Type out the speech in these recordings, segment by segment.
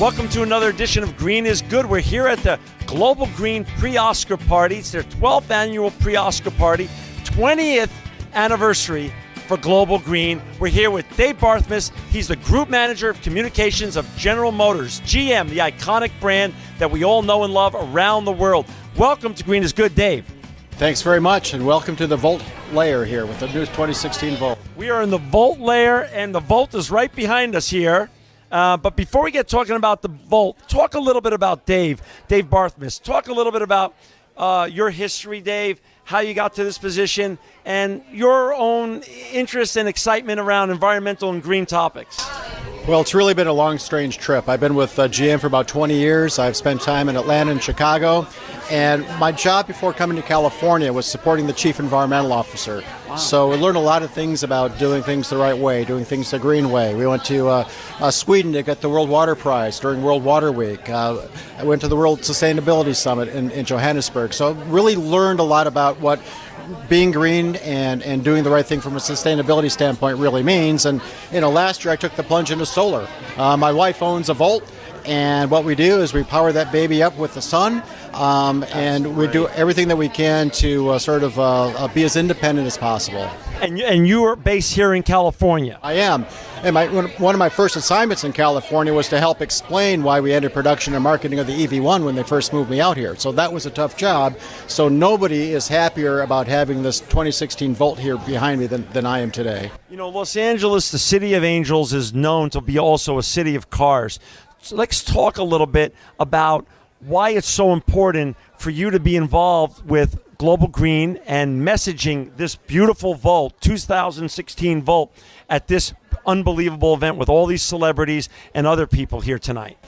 Welcome to another edition of Green is Good. We're here at the Global Green Pre-Oscar Party. It's their 12th annual Pre-Oscar Party, 20th anniversary for Global Green. We're here with Dave Barthmuss. He's the Group Manager of Communications of General Motors, GM, the iconic brand that we all know and love around the world. Welcome to Green is Good, Dave. Thanks very much, and welcome to the Volt layer here with the new 2016 Volt. We are in the Volt layer, and the Volt is right behind us here. But before we get talking about the Volt, talk a little bit about Dave Barthmuss. Talk a little bit about your history, Dave, how you got to this position, and your own interest and excitement around environmental and green topics. Well, it's really been a long, strange trip. I've been with GM for about 20 years. I've spent time in Atlanta and Chicago. And my job before coming to California was supporting the Chief Environmental Officer. Wow. So we learned a lot of things about doing things the right way, doing things the green way. We went to Sweden to get the World Water Prize during World Water Week. I went to the World Sustainability Summit in Johannesburg. So really learned a lot about what being green and doing the right thing from a sustainability standpoint really means. And last year I took the plunge into solar. My wife owns a Volt, and what we do is we power that baby up with the sun, and we do everything that we can to be as independent as possible. And you are based here in California. I am. And one of my first assignments in California was to help explain why we ended production and marketing of the EV1 when they first moved me out here. So that was a tough job. So nobody is happier about having this 2016 Volt here behind me than I am today. Los Angeles, the city of angels, is known to be also a city of cars. So let's talk a little bit about why it's so important for you to be involved with Global Green and messaging this beautiful Volt, 2016 Volt, at this unbelievable event with all these celebrities and other people here tonight.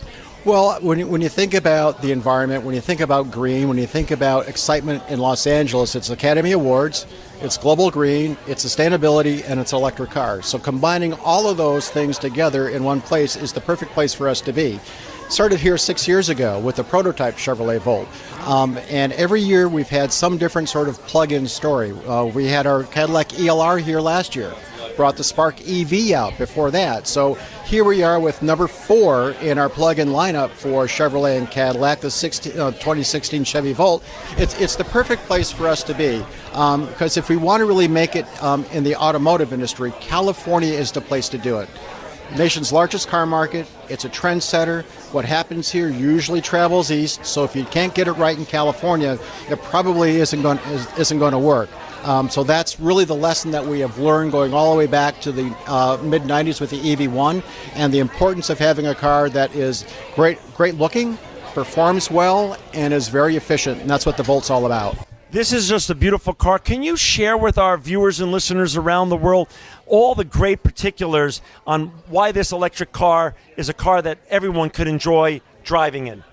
Well, when you think about the environment, when you think about green, when you think about excitement in Los Angeles, it's Academy Awards, it's Global Green, it's sustainability, and it's electric cars. So combining all of those things together in one place is the perfect place for us to be. Started here 6 years ago with the prototype Chevrolet Volt. And every year we've had some different sort of plug-in story. We had our Cadillac ELR here last year. Brought the Spark EV out before that. So here we are with number 4 in our plug-in lineup for Chevrolet and Cadillac, the 2016 Chevy Volt. It's the perfect place for us to be because if we want to really make it in the automotive industry, California is the place to do it. Nation's largest car market. It's a trendsetter. What happens here usually travels east. So if you can't get it right in California, it probably isn't going to work. So that's really the lesson that we have learned going all the way back to the mid-90s with the EV1 and the importance of having a car that is great looking, performs well, and is very efficient. And that's what the Volt's all about. This is just a beautiful car. Can you share with our viewers and listeners around the world all the great particulars on why this electric car is a car that everyone could enjoy driving in?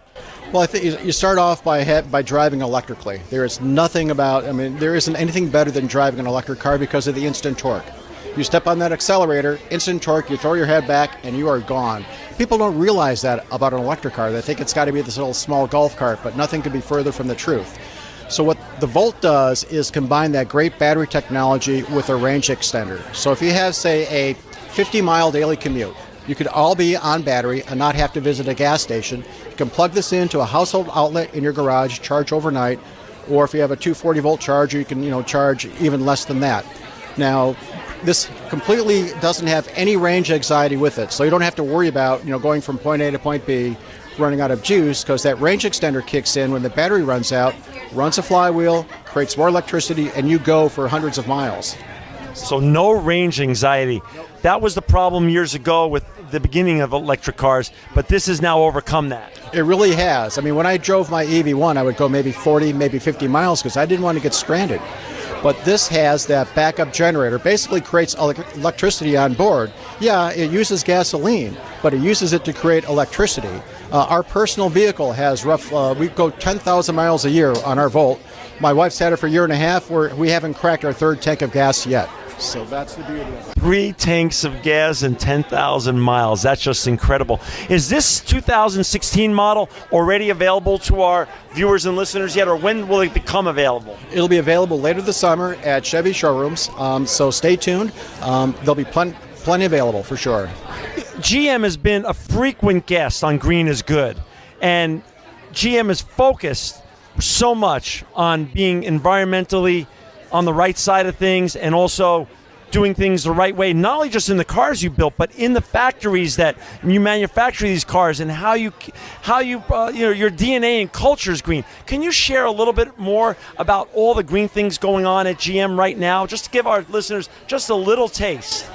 Well, I think you start off by driving electrically. There is there isn't anything better than driving an electric car because of the instant torque. You step on that accelerator, instant torque, you throw your head back, and you are gone. People don't realize that about an electric car. They think it's got to be this little small golf cart, but nothing could be further from the truth. So what the Volt does is combine that great battery technology with a range extender. So if you have, say, a 50-mile daily commute, you could all be on battery and not have to visit a gas station. You can plug this into a household outlet in your garage, charge overnight, or if you have a 240-volt charger, you can charge even less than that. Now, this completely doesn't have any range anxiety with it, so you don't have to worry about going from point A to point B, running out of juice, because that range extender kicks in when the battery runs out, runs a flywheel, creates more electricity, and you go for hundreds of miles. So no range anxiety. That was the problem years ago with the beginning of electric cars, but this has now overcome that. It really has. When I drove my EV1, I would go maybe 40, maybe 50 miles because I didn't want to get stranded. But this has that backup generator, basically creates electricity on board. Yeah, it uses gasoline, but it uses it to create electricity. Our personal vehicle has we go 10,000 miles a year on our Volt. My wife's had it for a year and a half. We haven't cracked our third tank of gas yet. So that's the beauty of it. 3 tanks of gas and 10,000 miles. That's just incredible. Is this 2016 model already available to our viewers and listeners yet, or when will it become available? It'll be available later this summer at Chevy showrooms, so stay tuned. There'll be plenty available for sure. GM has been a frequent guest on Green is Good, and GM is focused so much on being environmentally on the right side of things and also doing things the right way, not only just in the cars you built, but in the factories that you manufacture these cars, and how you your DNA and culture is green. Can you share a little bit more about all the green things going on at GM right now, just to give our listeners just a little taste?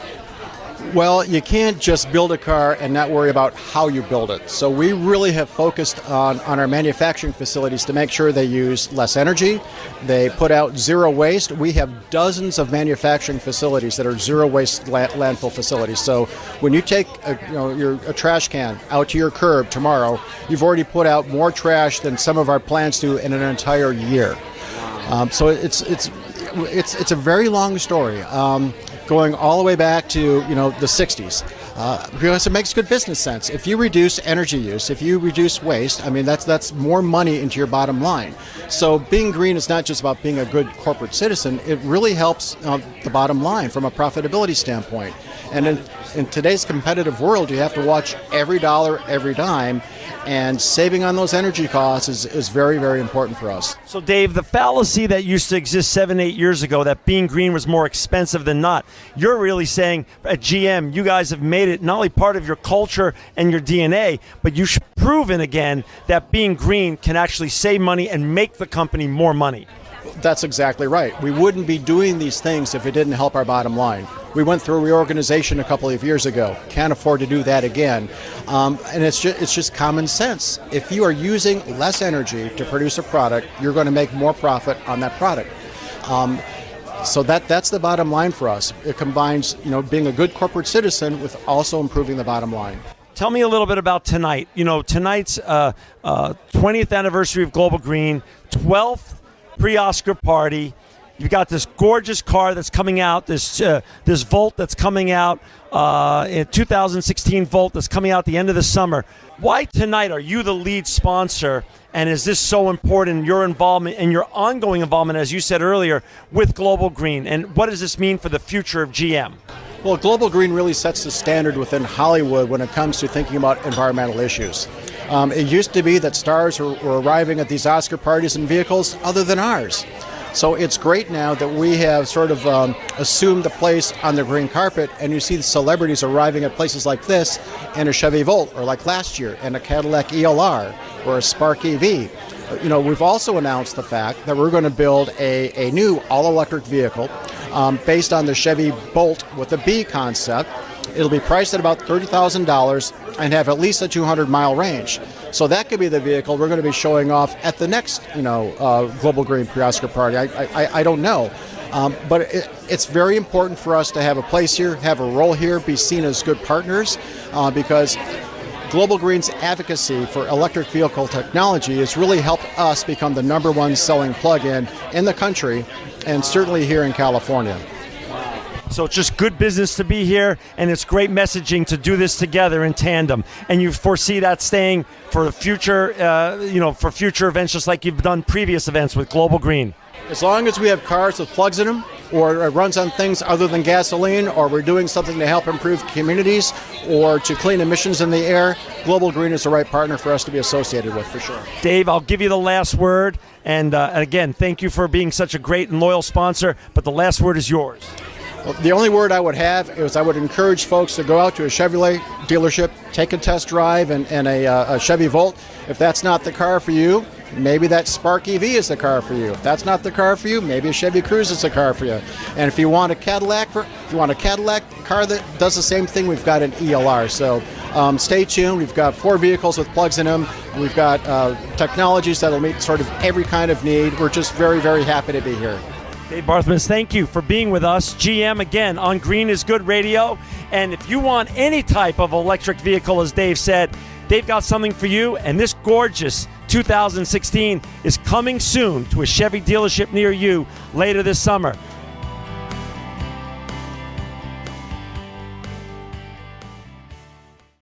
Well, you can't just build a car and not worry about how you build it. So we really have focused on our manufacturing facilities to make sure they use less energy. They put out zero waste. We have dozens of manufacturing facilities that are zero waste landfill facilities. So when you take a trash can out to your curb tomorrow, you've already put out more trash than some of our plants do in an entire year. So it's a very long story. Going all the way back to the 60s, because it makes good business sense. If you reduce energy use, if you reduce waste, I mean that's more money into your bottom line. So being green is not just about being a good corporate citizen. It really helps the bottom line from a profitability standpoint. And in today's competitive world, you have to watch every dollar, every dime, and saving on those energy costs is very, very important for us. So Dave, the fallacy that used to exist 7-8 years ago, that being green was more expensive than not, you're really saying at GM, you guys have made it not only part of your culture and your DNA, but you've proven again that being green can actually save money and make the company more money. That's exactly right. We wouldn't be doing these things if it didn't help our bottom line. We went through a reorganization a couple of years ago. Can't afford to do that again. And it's just common sense. If you are using less energy to produce a product, you're going to make more profit on that product. So that's the bottom line for us. It combines, being a good corporate citizen with also improving the bottom line. Tell me a little bit about tonight. Tonight's 20th anniversary of Global Green, 12th pre-Oscar party. You've got this gorgeous car that's coming out, this Volt that's coming out, in 2016 Volt that's coming out at the end of the summer. Why tonight are you the lead sponsor, and is this so important, your involvement and your ongoing involvement, as you said earlier, with Global Green, and what does this mean for the future of GM? Well, Global Green really sets the standard within Hollywood when it comes to thinking about environmental issues. It used to be that stars were arriving at these Oscar parties in vehicles other than ours. So it's great now that we have sort of assumed the place on the green carpet, and you see the celebrities arriving at places like this in a Chevy Volt, or like last year in a Cadillac ELR or a Spark EV. We've also announced the fact that we're going to build a new all-electric vehicle based on the Chevy Bolt with the B concept. It'll be priced at about $30,000 and have at least a 200-mile range. So that could be the vehicle we're going to be showing off at the next, Global Green pre-Oscar party. I don't know. But it's very important for us to have a place here, have a role here, be seen as good partners, because Global Green's advocacy for electric vehicle technology has really helped us become the #1 selling plug-in in the country, and certainly here in California. So it's just good business to be here, and it's great messaging to do this together in tandem. And you foresee that staying for the future, for future events, just like you've done previous events with Global Green. As long as we have cars with plugs in them, or it runs on things other than gasoline, or we're doing something to help improve communities or to clean emissions in the air, Global Green is the right partner for us to be associated with, for sure. Dave, I'll give you the last word. And again, thank you for being such a great and loyal sponsor, but the last word is yours. Well, the only word I would have is I would encourage folks to go out to a Chevrolet dealership, take a test drive in a Chevy Volt. If that's not the car for you, maybe that Spark EV is the car for you. If that's not the car for you, maybe a Chevy Cruze is the car for you. And if you want a Cadillac car that does the same thing, we've got an ELR. So stay tuned. We've got 4 vehicles with plugs in them. We've got technologies that'll meet sort of every kind of need. We're just very, very happy to be here. Dave Barthmuss, thank you for being with us. GM again on Green is Good Radio. And if you want any type of electric vehicle, as Dave said, they've got something for you. And this gorgeous 2016 is coming soon to a Chevy dealership near you later this summer.